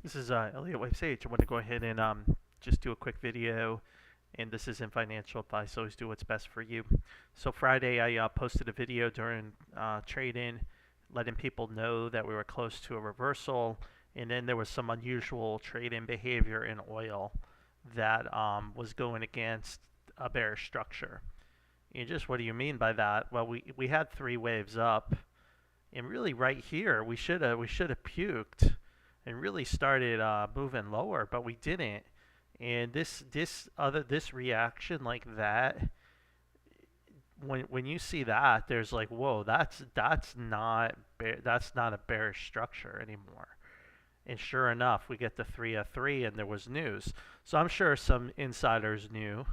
This is Elliott Wave Sage. I want to go ahead and just do a quick video, and this isn't financial advice. Always do what's best for you. So Friday, I posted a video during trade-in, letting people know that we were close to a reversal, and then there was some unusual trade-in behavior in oil that was going against a bearish structure. And just what do you mean by that? Well, we had three waves up, and really right here we should have puked and really started moving lower, but we didn't. And this reaction like that, when you see that, there's like, whoa, that's not a bearish structure anymore. And sure enough, we get the 303, and there was news. So I'm sure some insiders knew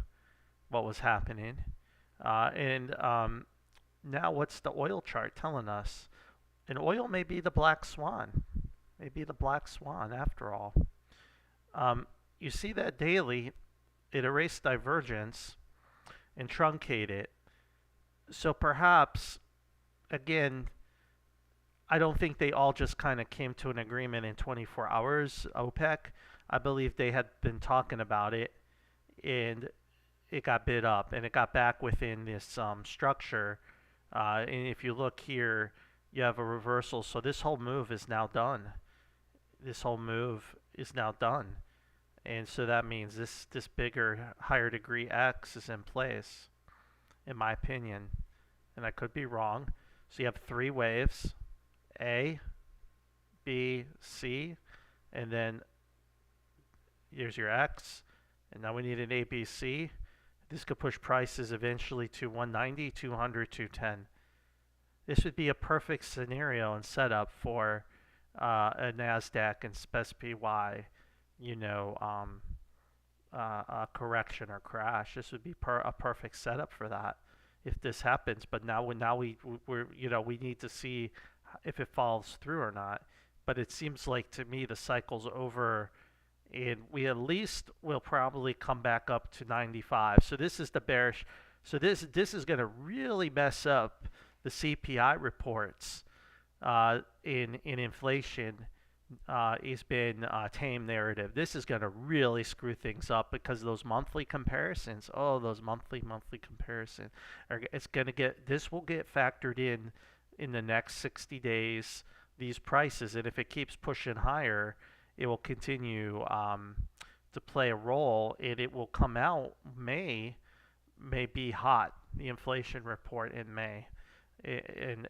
what was happening. And now, what's the oil chart telling us? And oil may be the black swan. Maybe the black swan after all. You see that daily, it erased divergence and truncated it. So perhaps, again, I don't think they all just kind of came to an agreement in 24 hours, OPEC. I believe they had been talking about it, and it got bid up, and it got back within this structure. And if you look here, you have a reversal. So this whole move is now done. This whole move is now done. And so that means this bigger, higher degree X is in place, in my opinion. And I could be wrong. So you have three waves, A, B, C, and then here's your X. And now we need an ABC. This could push prices eventually to 190, 200, 210. This would be a perfect scenario and setup for a NASDAQ and SPY, a correction or crash. This would be a perfect setup for that if this happens. But now we need to see if it falls through or not. But it seems like to me the cycle's over, and we at least will probably come back up to 95. So this is the bearish. So this is going to really mess up the CPI reports in inflation. Has been tame narrative. This is going to really screw things up because of those monthly comparisons. Oh, those monthly comparisons. This will get factored in the next 60 days, these prices. And if it keeps pushing higher, it will continue to play a role, and it will come out may be hot. The inflation report in May, and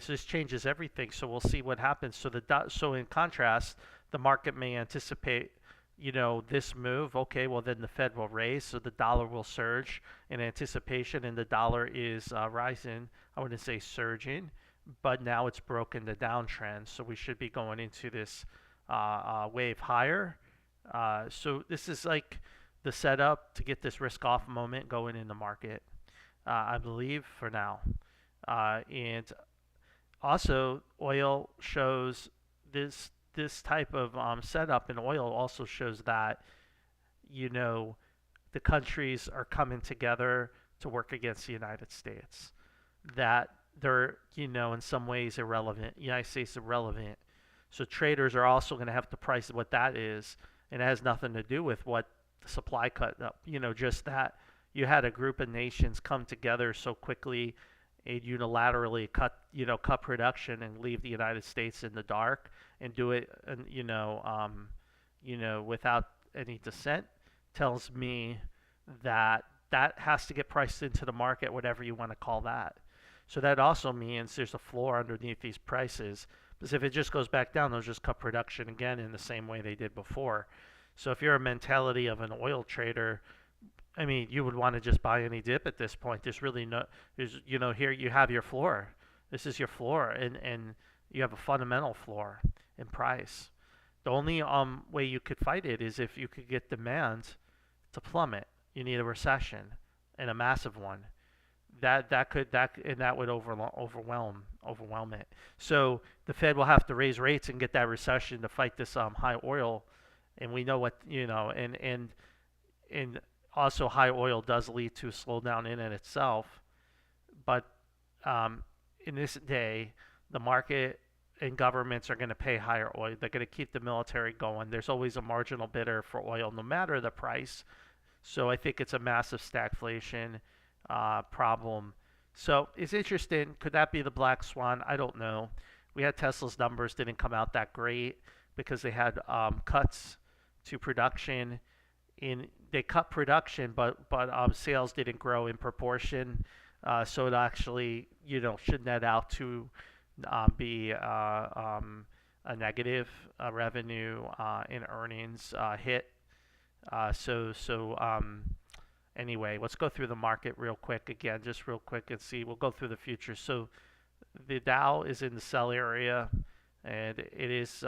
so this changes everything. So we'll see what happens. So in contrast, the market may anticipate, this move. Okay, well then the Fed will raise, so the dollar will surge in anticipation, and the dollar is rising. I wouldn't say surging, but now it's broken the downtrend. So we should be going into this wave higher. So this is like the setup to get this risk-off moment going in the market, I believe, for now. And also, oil shows this type of setup in oil also shows that the countries are coming together to work against the United States. That they're in some ways irrelevant. The United States is irrelevant. So traders are also going to have to price what that is, and it has nothing to do with what the supply cut up. Just that you had a group of nations come together so quickly and unilaterally cut production and leave the United States in the dark and do it, and without any dissent, tells me that has to get priced into the market, whatever you want to call that. So that also means there's a floor underneath these prices, because if it just goes back down, they'll just cut production again in the same way they did before. So if you're a mentality of an oil trader, I mean, you would want to just buy any dip at this point. There's really no, here you have your floor. This is your floor, and you have a fundamental floor in price. The only way you could fight it is if you could get demand to plummet. You need a recession, and a massive one. That would overwhelm it. So the Fed will have to raise rates and get that recession to fight this high oil, and we know what and also high oil does lead to a slowdown in it itself. But in this day, the market and governments are going to pay higher oil. They're going to keep the military going. There's always a marginal bidder for oil, no matter the price. So I think it's a massive stagflation problem. So it's interesting. Could that be the black swan? I don't know. We had Tesla's numbers didn't come out that great because they had cuts to production. They cut production, but sales didn't grow in proportion. So it actually should net out to be a negative revenue and earnings hit. Anyway, let's go through the market real quick again, just real quick, and see. We'll go through the futures. So the Dow is in the sell area, and it's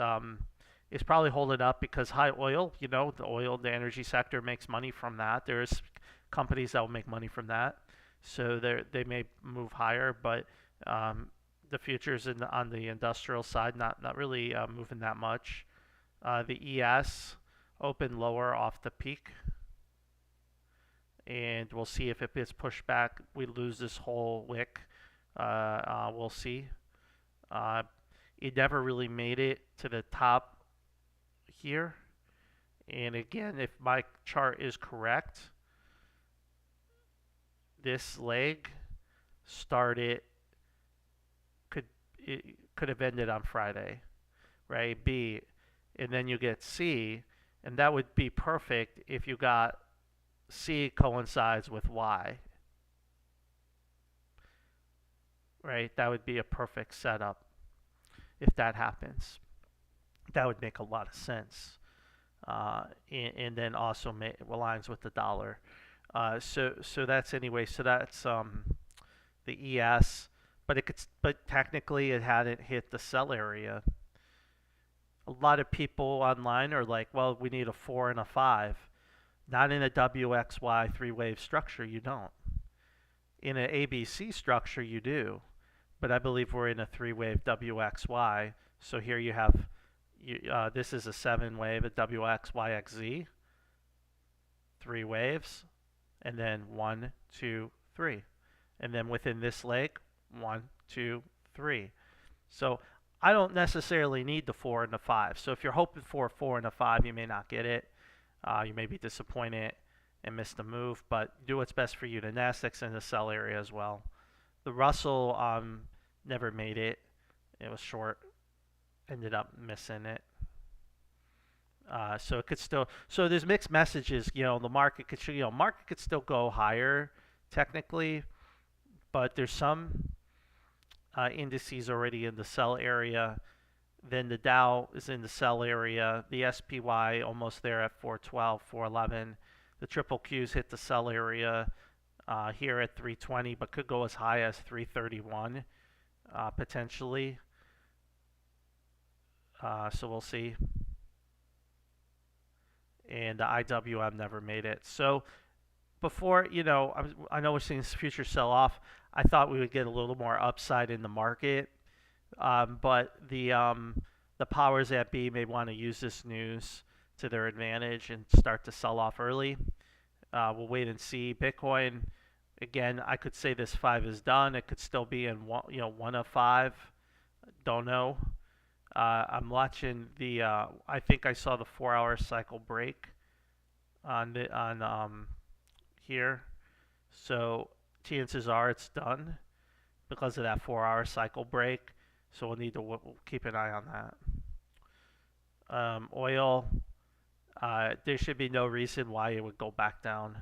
probably holding up because high oil. The energy sector makes money from that. There's companies that will make money from that, so they may move higher, but the futures on the industrial side not really moving that much. The ES open lower off the peak, and we'll see if it gets pushed back. We lose this whole wick. We'll see. It never really made it to the top here, and again, if my chart is correct, this leg started could have ended on Friday, right? B, and then you get C, and that would be perfect if you got C coincides with Y, right? That would be a perfect setup if that happens. That would make a lot of sense, and then also aligns with the dollar. So that's anyway. So that's the ES, but technically it hadn't hit the sell area. A lot of people online are like, well, we need a 4 and a 5. Not in a WXY three-wave structure, you don't. In an ABC structure, you do. But I believe we're in a three-wave WXY. So here you have, this is a 7-wave, a WXYXZ. 3 waves. And then 1, 2, 3. And then within this leg, 1, 2, 3. So I don't necessarily need the 4 and the 5. So if you're hoping for a 4 and a 5, you may not get it. You may be disappointed and miss the move, but do what's best for you. The Nasdaq's in the sell area as well. The Russell never made it. It was short. Ended up missing it. So it could still. So there's mixed messages. The market could still go higher technically, but there's some indices already in the sell area. Then the Dow is in the sell area. The SPY almost there at 412, 411. The triple Qs hit the sell area here at 320, but could go as high as 331 potentially. So we'll see. And the IWM never made it. So before, I know we're seeing this future sell off. I thought we would get a little more upside in the market. But the powers that be may want to use this news to their advantage and start to sell off early. We'll wait and see. Bitcoin, again, I could say this 5 is done. It could still be in one of 5. Don't know. I'm watching the. I think I saw the 4-hour cycle break on here. So chances are it's done because of that 4-hour cycle break. So we'll need to keep an eye on that. Oil, there should be no reason why it would go back down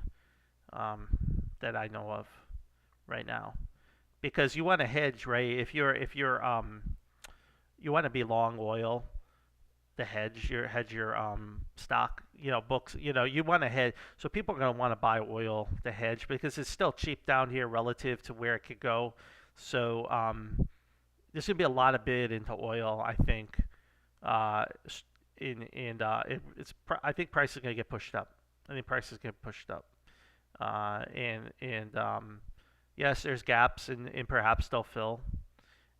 that I know of right now, because you want to hedge, right? If you're you want to be long oil, to hedge your stock, books, you want to hedge. So people are going to want to buy oil to hedge because it's still cheap down here relative to where it could go. So there's going to be a lot of bid into oil, I think. I think price is going to get pushed up. I think prices get pushed up. Yes, there's gaps and perhaps they'll fill.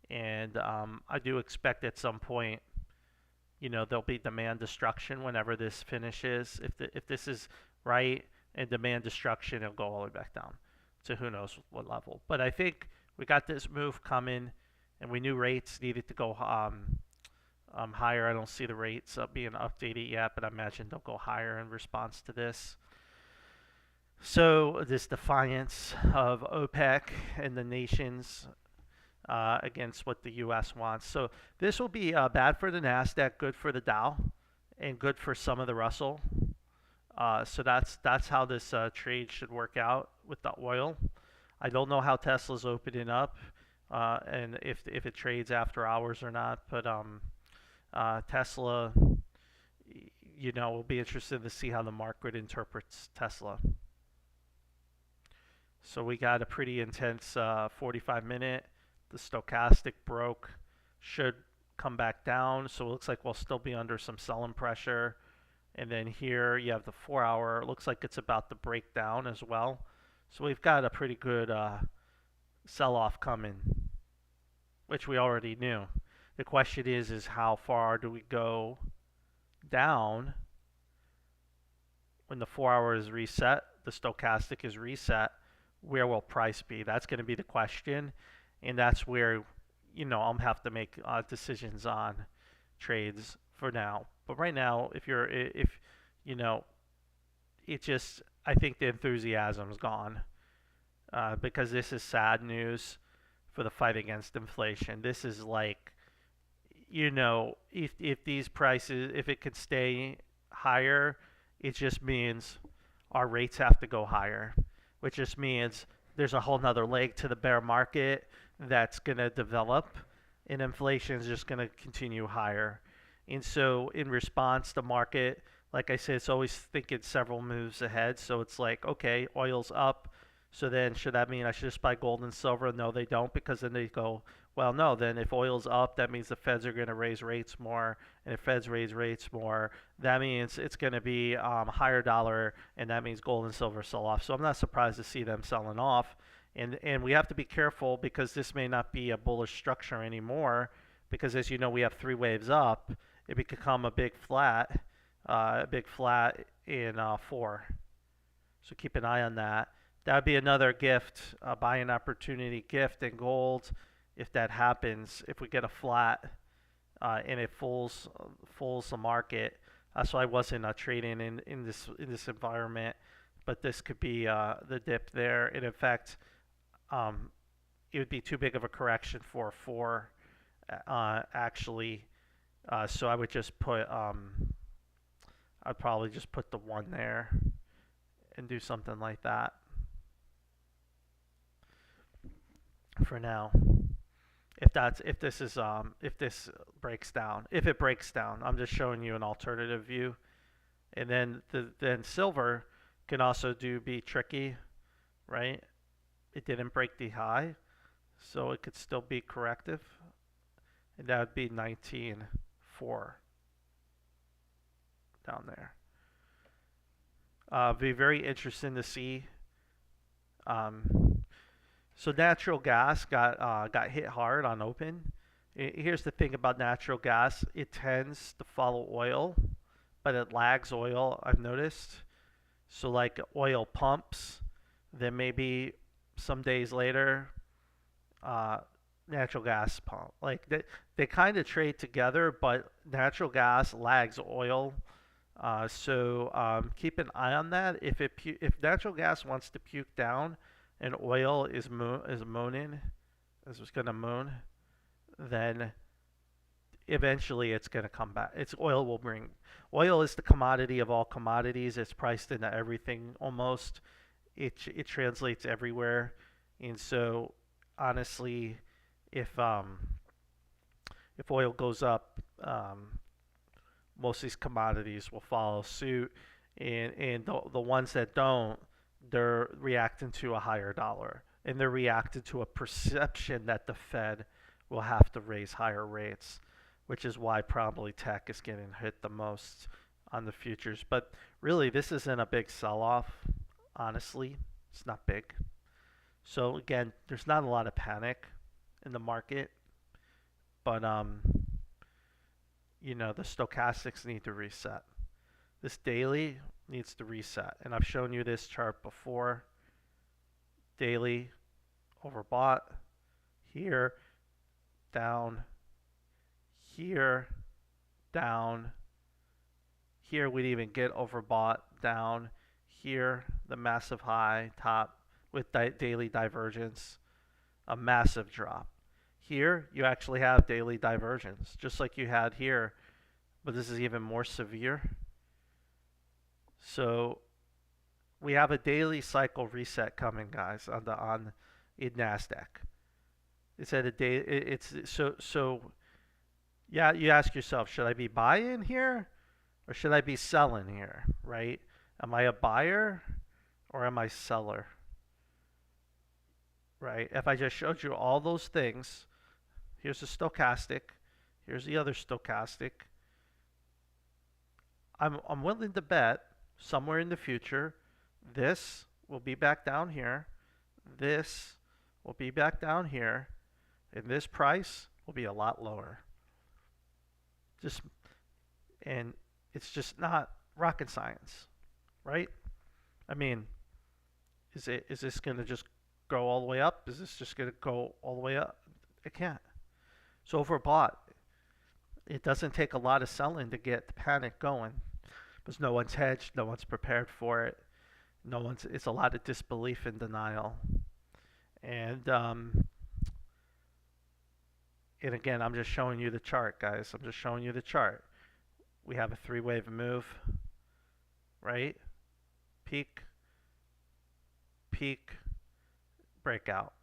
And I do expect at some point, there'll be demand destruction whenever this finishes. If this is right and demand destruction, it'll go all the way back down to who knows what level. But I think we got this move coming, and we knew rates needed to go higher. I don't see the rates being updated yet, but I imagine they'll go higher in response to this. So this defiance of OPEC and the nations against what the U.S. wants. So this will be bad for the Nasdaq, good for the Dow, and good for some of the Russell. So that's how this trade should work out with the oil. I don't know how Tesla's opening up, and if it trades after hours or not. But Tesla, we'll be interested to see how the market interprets Tesla. So we got a pretty intense 45-minute. The stochastic broke, should come back down. So it looks like we'll still be under some selling pressure. And then here you have the 4-hour. It looks like it's about to break down as well. So we've got a pretty good sell-off coming, which we already knew. The question is how far do we go down when the 4-hour is reset, the stochastic is reset? Where will price be? That's going to be the question, and that's where I'll have to make decisions on trades for now. But right now, I think the enthusiasm's gone because this is sad news for the fight against inflation. This is like, if these prices, if it could stay higher, it just means our rates have to go higher, which just means there's a whole nother leg to the bear market that's going to develop, and inflation is just going to continue higher. And so in response, the market, like I said, it's always thinking several moves ahead. So it's like, okay, oil's up. So then should that mean I should just buy gold and silver? No, they don't, because then they go, well, no, then if oil's up, that means the Feds are going to raise rates more. And if Feds raise rates more, that means it's going to be higher dollar, and that means gold and silver sell off. So I'm not surprised to see them selling off. And we have to be careful, because this may not be a bullish structure anymore, because as you know, we have 3 waves up. It could become a big flat in 4. So keep an eye on that. That would be another gift, a buying opportunity gift in gold if that happens, if we get a flat and it fools the market. So I wasn't trading in this environment, but this could be the dip there. And in fact, it would be too big of a correction for 4 actually. So I would just put I'd probably just put the 1 there and do something like that for now. If this breaks down, if it breaks down, I'm just showing you an alternative view. And then silver can also be tricky, right? It didn't break the high, so it could still be corrective, and that would be 19.4 down there. Be very interesting to see. So natural gas got hit hard on open. Here's the thing about natural gas: it tends to follow oil, but it lags oil, I've noticed. So like oil pumps, then maybe some days later, natural gas pump. Like they kind of trade together, but natural gas lags oil. So keep an eye on that. If natural gas wants to puke down, and oil is mooning, as it's going to moon, then eventually it's going to come back. Oil is the commodity of all commodities. It's priced into everything almost. It translates everywhere, and so honestly, if oil goes up, most of these commodities will follow suit, and the ones that don't, they're reacting to a higher dollar, and they're reacting to a perception that the Fed will have to raise higher rates, which is why probably tech is getting hit the most on the futures. But really, this isn't a big sell-off. Honestly, it's not big. So again, there's not a lot of panic in the market, but the stochastics need to reset. This daily needs to reset, and I've shown you this chart before. Daily overbought here. down, here, down, here we'd even get overbought, down, here the massive high, top with daily divergence, a massive drop. Here you actually have daily divergence, just like you had here, but this is even more severe. So we have a daily cycle reset coming, guys, on in Nasdaq. It's at a day. It's so. Yeah, you ask yourself, should I be buying here, or should I be selling here? Right? Am I a buyer, or am I a seller? Right? If I just showed you all those things, here's the stochastic, here's the other stochastic. I'm willing to bet somewhere in the future, this will be back down here, this will be back down here, and this price will be a lot lower. And it's just not rocket science, right? I mean, is this going to just go all the way up? Is this just going to go all the way up? It can't. It's overbought. It doesn't take a lot of selling to get the panic going, because no one's hedged, no one's prepared for it. It's a lot of disbelief and denial. And again, I'm just showing you the chart, guys. I'm just showing you the chart. We have a three-wave move, right? Peak, peak, breakout.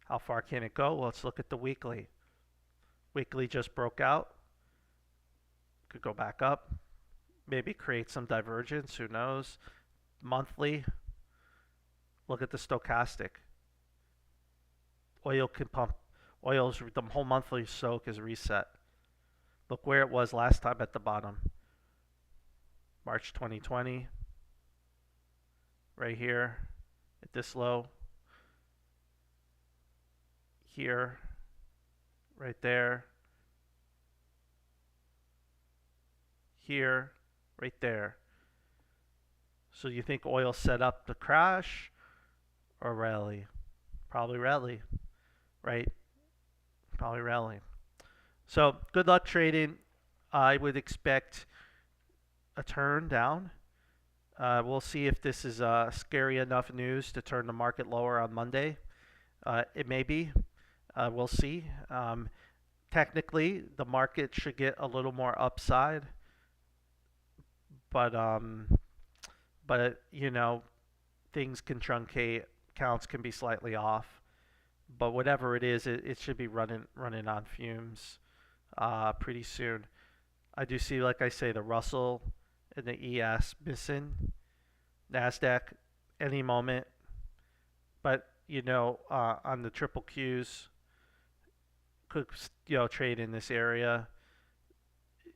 How far can it go? Well, let's look at the weekly. Weekly just broke out. Could go back up. Maybe create some divergence. Who knows? Monthly. Look at the stochastic. Oil can pump. Oil's the whole monthly soak is reset. Look where it was last time at the bottom. March 2020. Right here at this low. Here. Right there. Here. Right there. So you think oil set up to crash or rally? Probably rally, right? Probably rally. So good luck trading. I would expect a turn down. We'll see if this is scary enough news to turn the market lower on Monday. It may be. We'll see. Technically, the market should get a little more upside, but you know, things can truncate, counts can be slightly off, but whatever it is, it should be running on fumes pretty soon. I do see, like I say, the Russell and the ES missing, Nasdaq any moment, but you know, on the triple Qs could, you know, trade in this area.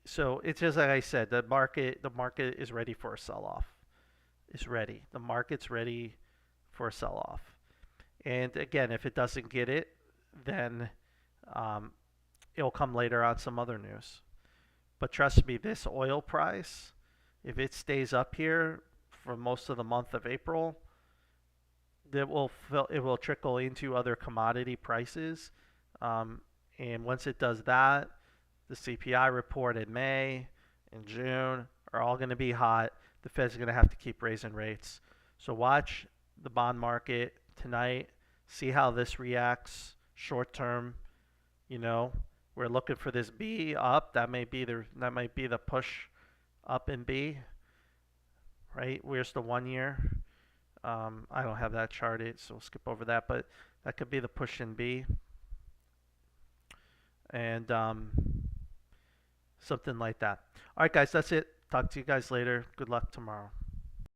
So it's just like I said, the market is ready for a sell-off. It's ready. The market's ready for a sell-off. And again, if it doesn't get it, then it'll come later on some other news. But trust me, this oil price, if it stays up here for most of the month of April, it will trickle into other commodity prices. And once it does that, the CPI report in May and June are all going to be hot. The Fed's going to have to keep raising rates. So watch the bond market tonight. See how this reacts short term. You know, we're looking for this B up. That might be the push up in B. Right? Where's the 1 year? I don't have that charted, so we'll skip over that. But that could be the push in B. And something like that. All right, guys, that's it. Talk to you guys later. Good luck tomorrow.